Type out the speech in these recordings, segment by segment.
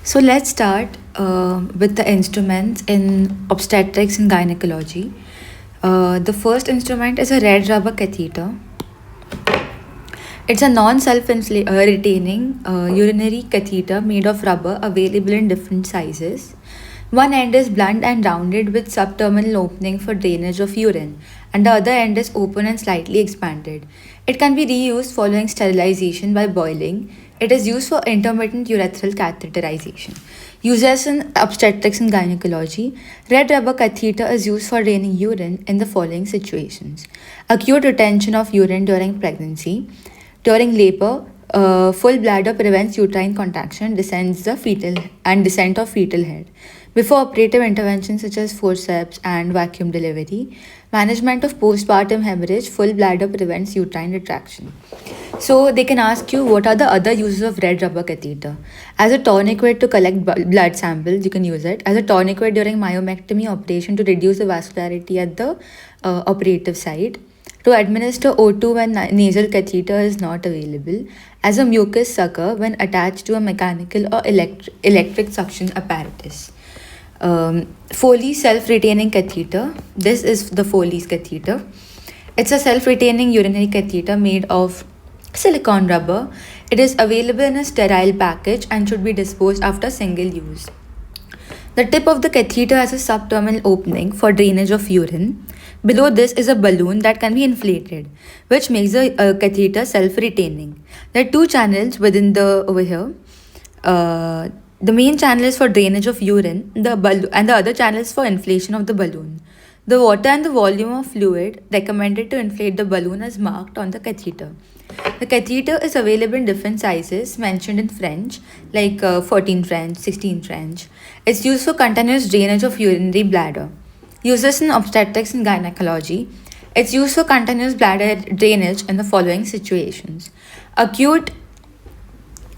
So let's start with the instruments in obstetrics and gynecology. The first instrument is a red rubber catheter. It's a non-self-retaining urinary catheter made of rubber available in different sizes. One end is blunt and rounded with subterminal opening for drainage of urine, and the other end is open and slightly expanded. It can be reused following sterilization by boiling. It is used for intermittent urethral catheterization. Uses in obstetrics and gynecology. Red rubber catheter is used for draining urine in the following situations: acute retention of urine during pregnancy. During labor, full bladder prevents uterine contraction, descent of fetal head. Before operative interventions such as forceps and vacuum delivery, management of postpartum hemorrhage, full bladder prevents uterine retraction. So they can ask you what are the other uses of red rubber catheter. As a tourniquet to collect blood samples, you can use it. As a tourniquet during myomectomy operation to reduce the vascularity at the operative site. To administer O2 when nasal catheter is not available, as a mucus sucker when attached to a mechanical or electric suction apparatus. Foley's self-retaining catheter. This is the Foley's catheter. It's a self-retaining urinary catheter made of silicone rubber. It is available in a sterile package and should be disposed after single use. The tip of the catheter has a subterminal opening for drainage of urine. Below this is a balloon that can be inflated, which makes the catheter self-retaining. There are two channels over here. The main channel is for drainage of urine, and the other channel is for inflation of the balloon. The water and the volume of fluid recommended to inflate the balloon is marked on the catheter. The catheter is available in different sizes mentioned in French, like 14 French, 16 French. It's used for continuous drainage of urinary bladder. Uses in obstetrics and gynecology. It's used for continuous bladder drainage in the following situations: acute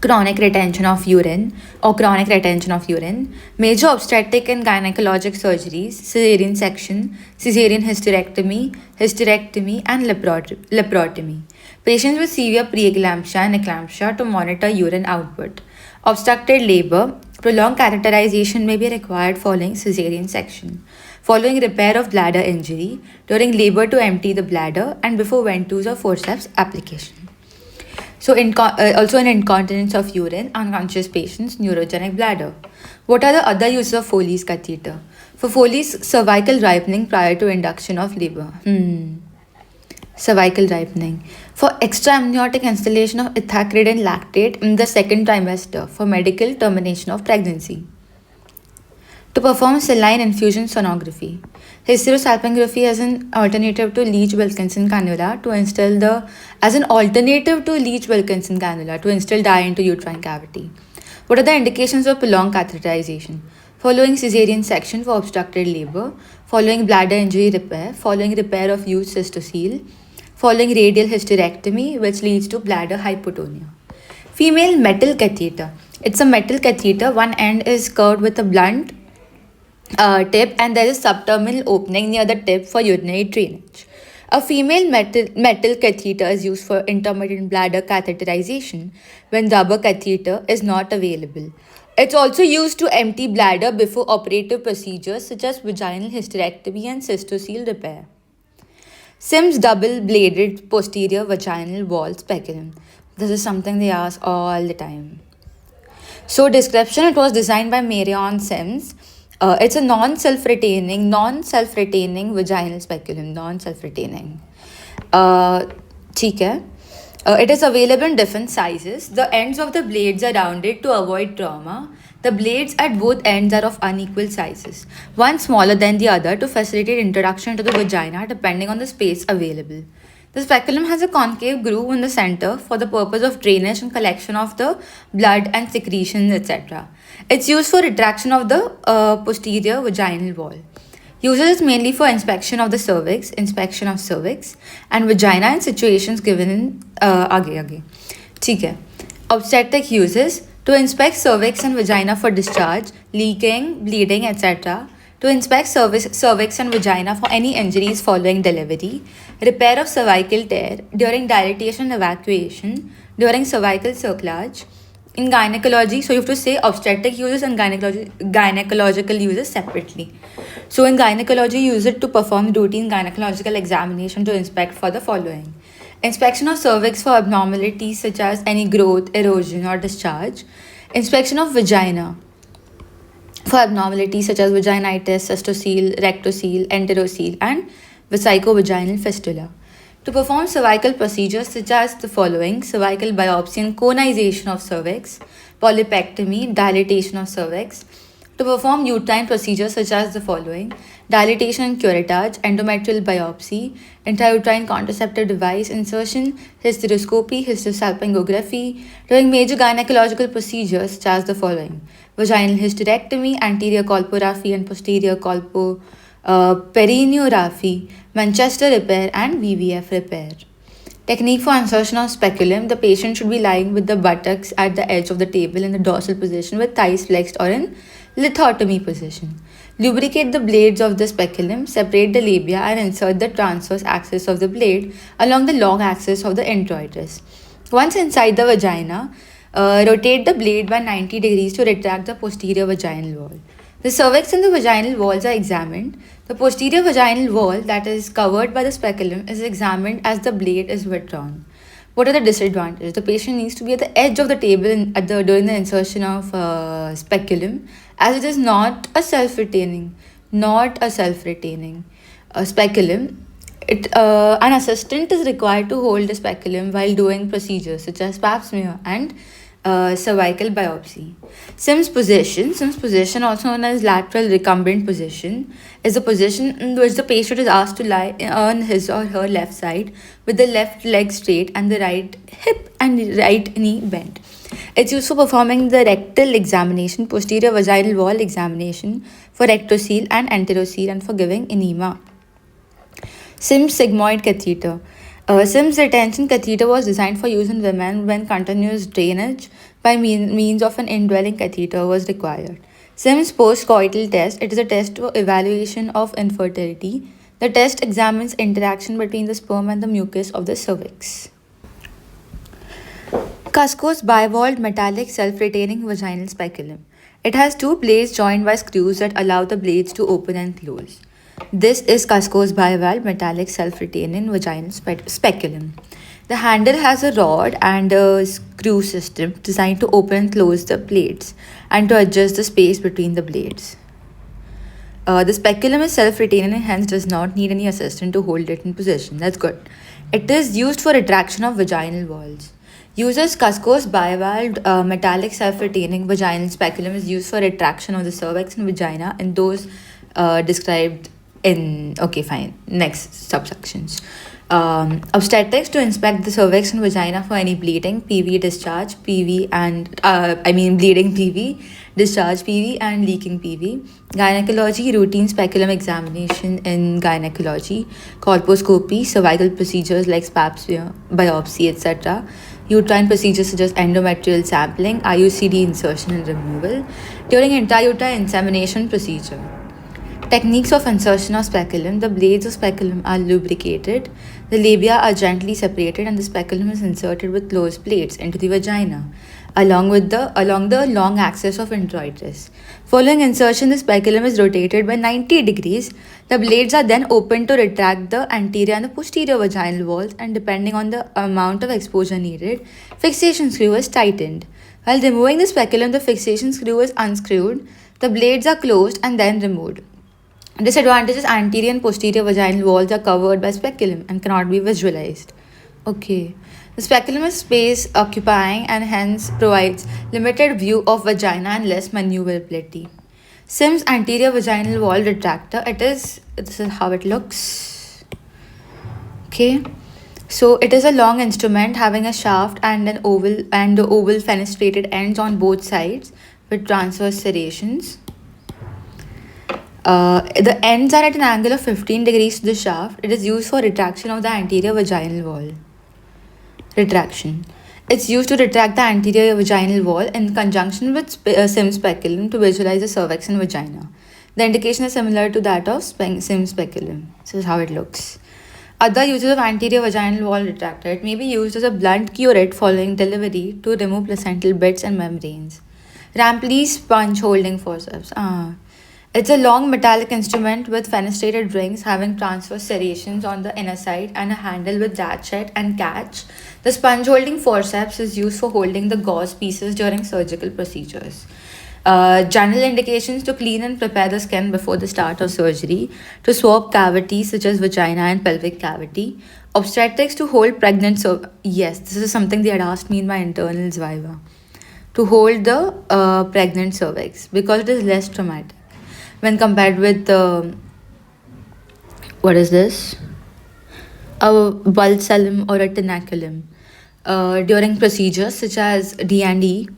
chronic retention of urine or chronic retention of urine, major obstetric and gynecologic surgeries, cesarean section, cesarean hysterectomy and laparotomy. Patients with severe preeclampsia and eclampsia to monitor urine output. Obstructed labor, prolonged catheterization may be required following cesarean section. Following repair of bladder injury, during labor to empty the bladder, and before ventouse or forceps application. So, also in incontinence of urine, unconscious patients, neurogenic bladder. What are the other uses of Foley's catheter? For Foley's cervical ripening prior to induction of labor. Cervical ripening. For extra-amniotic installation of ethacridine lactate in the second trimester for medical termination of pregnancy. To perform saline infusion sonography. Hysterosalpingraphy as an alternative to Leach-Wilkinson cannula to instill dye into uterine cavity. What are the indications of prolonged catheterization? Following cesarean section for obstructed labor, following bladder injury repair, following repair of used cystocele, following radial hysterectomy, which leads to bladder hypotonia. Female metal catheter. It's a metal catheter. One end is curved with a blunt tip, and there is a subterminal opening near the tip for urinary drainage. A female metal catheter is used for intermittent bladder catheterization when rubber catheter is not available. It's also used to empty bladder before operative procedures such as vaginal hysterectomy and cystocele repair. Sims double-bladed posterior vaginal wall speculum. This is something they ask all the time. So description, it was designed by Marion Sims. It's a non-self-retaining vaginal speculum, non-self-retaining. It is available in different sizes. The ends of the blades are rounded to avoid trauma. The blades at both ends are of unequal sizes, one smaller than the other to facilitate introduction to the vagina depending on the space available. The speculum has a concave groove in the center for the purpose of drainage and collection of the blood and secretions, etc. It's used for retraction of the posterior vaginal wall. Uses mainly for inspection of cervix and vagina in situations given in आगे. ठीक है. Obstetric uses to inspect cervix and vagina for discharge, leaking, bleeding, etc. To inspect cervix and vagina for any injuries following delivery, repair of cervical tear during dilatation and evacuation, during cervical cerclage, In gynecology, so you have to say obstetric uses and gynecological uses separately. So in gynecology, you use it to perform routine gynecological examination to inspect for the following: inspection of cervix for abnormalities such as any growth, erosion, or discharge; inspection of vagina for abnormalities such as vaginitis, cystocele, rectocele, enterocele, and vesicovaginal fistula. To perform cervical procedures such as the following: cervical biopsy and conization of cervix, polypectomy, dilatation of cervix. To perform uterine procedures such as the following: dilatation and curettage, endometrial biopsy, intrauterine contraceptive device insertion, hysteroscopy, hysterosalpingography. During major gynecological procedures such as the following: vaginal hysterectomy, anterior colporrhaphy and posterior perineorrhaphy, Manchester repair, and VVF repair. Technique for insertion of speculum: the patient should be lying with the buttocks at the edge of the table in the dorsal position with thighs flexed or in lithotomy position. Lubricate the blades of the speculum, separate the labia, and insert the transverse axis of the blade along the long axis of the introitus. Once inside the vagina, rotate the blade by 90 degrees to retract the posterior vaginal wall. The cervix and the vaginal walls are examined. The posterior vaginal wall that is covered by the speculum is examined as the blade is withdrawn. What are the disadvantages? The patient needs to be at the edge of the table during the insertion of speculum, as it is not a self-retaining speculum. An assistant is required to hold the speculum while doing procedures such as pap smear and cervical biopsy. Sims position, also known as lateral recumbent position, is a position in which the patient is asked to lie on his or her left side with the left leg straight and the right hip and right knee bent. It's used for performing the rectal examination, posterior vaginal wall examination, for rectocele and enterocele, and for giving enema. Sims sigmoid catheter. Sims retention catheter was designed for use in women when continuous drainage by means of an indwelling catheter was required. Sims postcoital test. It is a test for evaluation of infertility. The test examines interaction between the sperm and the mucus of the cervix. Cusco's bivalve metallic self-retaining vaginal speculum. It has two blades joined by screws that allow the blades to open and close. This is Cusco's bivalve metallic self-retaining vaginal speculum. The handle has a rod and a screw system designed to open and close the blades and to adjust the space between the blades. The speculum is self-retaining and hence does not need any assistant to hold it in position. That's good. It is used for retraction of vaginal walls. Uses Cusco's bivalve metallic self-retaining vaginal speculum is used for retraction of the cervix and vagina in those described in next subsections. Obstetrics, to inspect the cervix and vagina for any bleeding, PV, discharge, PV, and bleeding PV, discharge PV, and leaking PV. Gynecology, routine speculum examination in gynecology, colposcopy, cervical procedures like pap smear, biopsy, etc. Uterine procedures such as endometrial sampling, IUCD insertion and removal. During intrauterine insemination procedure. Techniques of insertion of speculum. The blades of speculum are lubricated, the labia are gently separated, and the speculum is inserted with closed blades into the vagina along the long axis of introitus. Following insertion, the speculum is rotated by 90 degrees. The blades are then opened to retract the anterior and the posterior vaginal walls, and depending on the amount of exposure needed, fixation screw is tightened. While removing the speculum, the fixation screw is unscrewed, the blades are closed and then removed. Disadvantages: anterior and posterior vaginal walls are covered by speculum and cannot be visualized. Okay. The speculum is space occupying and hence provides limited view of vagina and less maneuverability. Sims anterior vaginal wall retractor. This is how it looks. Okay. So it is a long instrument having a shaft and the oval fenestrated ends on both sides with transverse serrations. The ends are at an angle of 15 degrees to the shaft. It is used for retraction of the anterior vaginal wall. Retraction. It's used to retract the anterior vaginal wall in conjunction with Sims speculum to visualize the cervix and vagina. The indication is similar to that of Sims speculum. This is how it looks. Other uses of anterior vaginal wall retractor. It may be used as a blunt curette following delivery to remove placental beds and membranes. Rampli sponge holding forceps. It's a long metallic instrument with fenestrated rings having transverse serrations on the inner side and a handle with ratchet and catch. The sponge holding forceps is used for holding the gauze pieces during surgical procedures. General indications: to clean and prepare the skin before the start of surgery, to swab cavities such as vagina and pelvic cavity. Obstetrics: to hold pregnant. So, yes, this is something they had asked me in my internals viva. To hold the pregnant cervix because it is less traumatic when compared with what is this? A valsalum or a tenaculum. During procedures such as D&E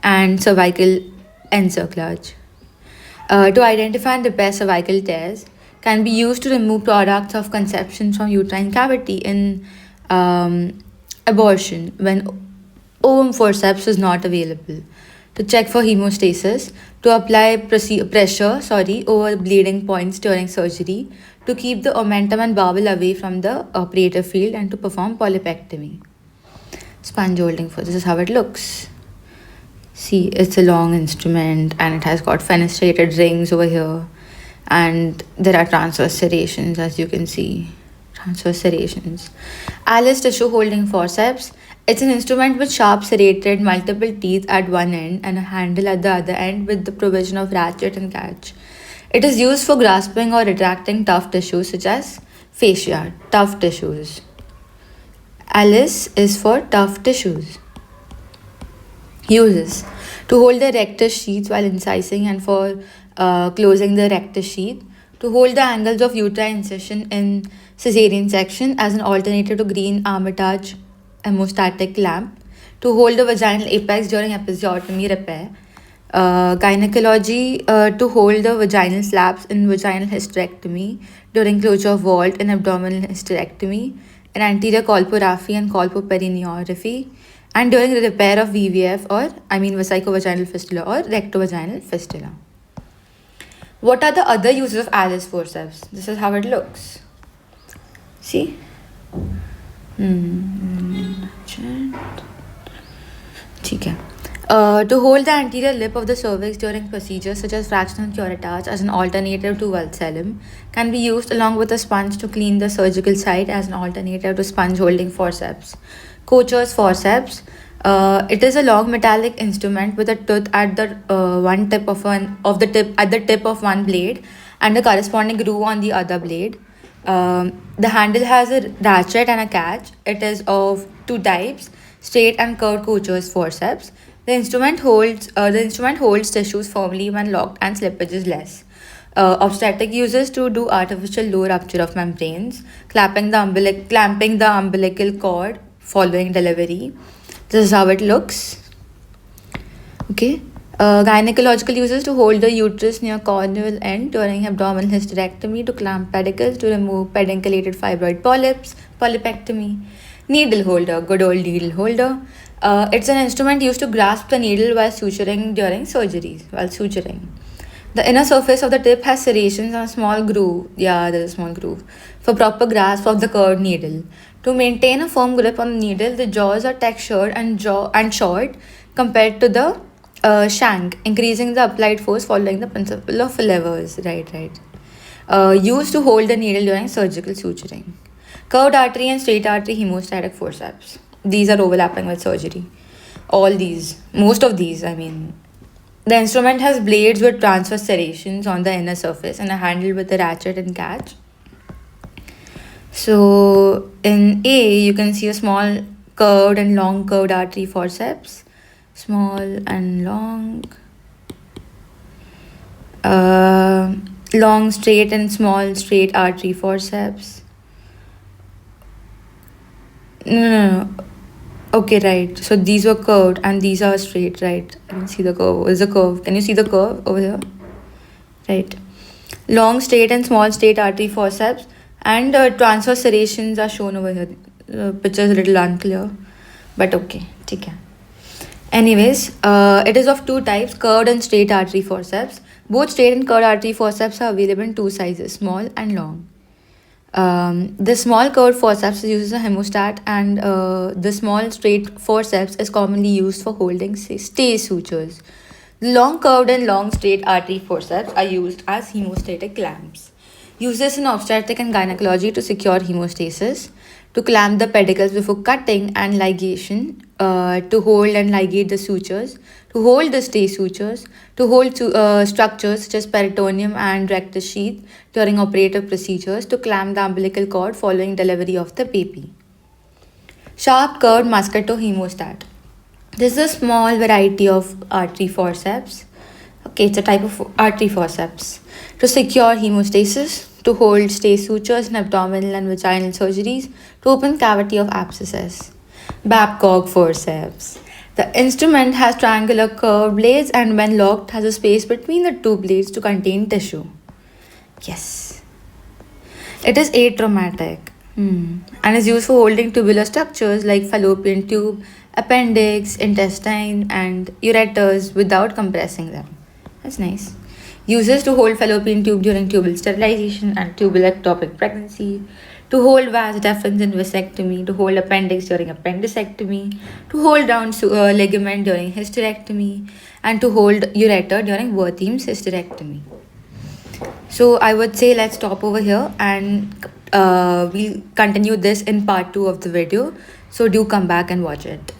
and cervical encirclage. To identify and repair cervical tears, can be used to remove products of conception from uterine cavity in abortion when ovum forceps is not available. To check for hemostasis, to apply pressure over bleeding points during surgery, to keep the omentum and bowel away from the operative field, and to perform polypectomy. Sponge holding for this is how it looks. See, it's a long instrument and it has got fenestrated rings over here, and there are transverse serrations, as you can see. Transverse serrations. Alice tissue holding forceps. It's an instrument with sharp serrated multiple teeth at one end and a handle at the other end with the provision of ratchet and catch. It is used for grasping or retracting tough tissues such as fascia, tough tissues. Alice is for tough tissues. Uses: to hold the rectus sheath while incising and for closing the rectus sheath. To hold the angles of uterine incision in cesarean section as an alternative to green Armitage hemostatic lamp. To hold the vaginal apex during episiotomy repair. Gynecology: to hold the vaginal slabs in vaginal hysterectomy during closure of vault in abdominal hysterectomy, in anterior colporrhaphy and colpoperineorrhaphy, and during the repair of VVF vesicovaginal fistula or rectovaginal fistula. What are the other uses of Alice forceps? This is how it looks. See? To hold the anterior lip of the cervix during procedures such as fractional curettage as an alternative to valsalum, can be used along with a sponge to clean the surgical site as an alternative to sponge holding forceps. Kocher's forceps. It is a long metallic instrument with a tooth at the tip of one blade and a corresponding groove on the other blade. The handle has a ratchet and a catch. It is of two types: straight and curved Kocher's forceps. The instrument holds tissues firmly when locked and slippage is less. Obstetric uses: to do artificial low rupture of membranes, clamping the umbilical cord following delivery. This is how it looks. Okay. Gynecological uses: to hold the uterus near cornual end during abdominal hysterectomy, to clamp pedicles, to remove pedunculated fibroid polyps, polypectomy. Needle holder, good old needle holder. It's an instrument used to grasp the needle while suturing during surgeries. The inner surface of the tip has serrations and a small groove. Yeah, there's a small groove for proper grasp of the curved needle. To maintain a firm grip on the needle, the jaws are textured and short compared to the shank, increasing the applied force following the principle of levers. Right. Used to hold the needle during surgical suturing. Curved artery and straight artery hemostatic forceps. These are overlapping with surgery. Most of these, The instrument has blades with transverse serrations on the inner surface and a handle with a ratchet and catch. So in A, you can see a small curved and long curved artery forceps. Small and long. Long straight and small straight artery forceps. No. Okay, right. So these were curved and these are straight, right? I can see the curve. There's a curve. Can you see the curve over here? Right. Long straight and small straight artery forceps and transverse serrations are shown over here. The picture is a little unclear, but okay. Okay. Anyways, it is of two types: curved and straight artery forceps. Both straight and curved artery forceps are available in two sizes, small and long. The small curved forceps uses a hemostat, and the small straight forceps is commonly used for holding stay sutures. The long curved and long straight artery forceps are used as hemostatic clamps. Uses in obstetric and gynecology to secure hemostasis, to clamp the pedicles before cutting and ligation, to hold and ligate the sutures, to hold the stay sutures, to hold structures such as peritoneum and rectus sheath during operative procedures, to clamp the umbilical cord following delivery of the baby. Sharp curved muscato hemostat. This is a small variety of artery forceps. Okay, it's a type of artery forceps to secure hemostasis, to hold stay sutures in abdominal and vaginal surgeries, to open cavity of abscesses. Babcock forceps. The instrument has triangular curved blades and when locked has a space between the two blades to contain tissue. Yes. It is atraumatic and is used for holding tubular structures like fallopian tube, appendix, intestine, and ureters without compressing them. That's nice. Uses to hold fallopian tube during tubal sterilization and tubal ectopic pregnancy, to hold vas deferens in vasectomy, to hold appendix during appendicectomy, to hold down ligament during hysterectomy, and to hold ureter during Wertheim's hysterectomy. So I would say let's stop over here, and we'll continue this in part 2 of the video. So do come back and watch it.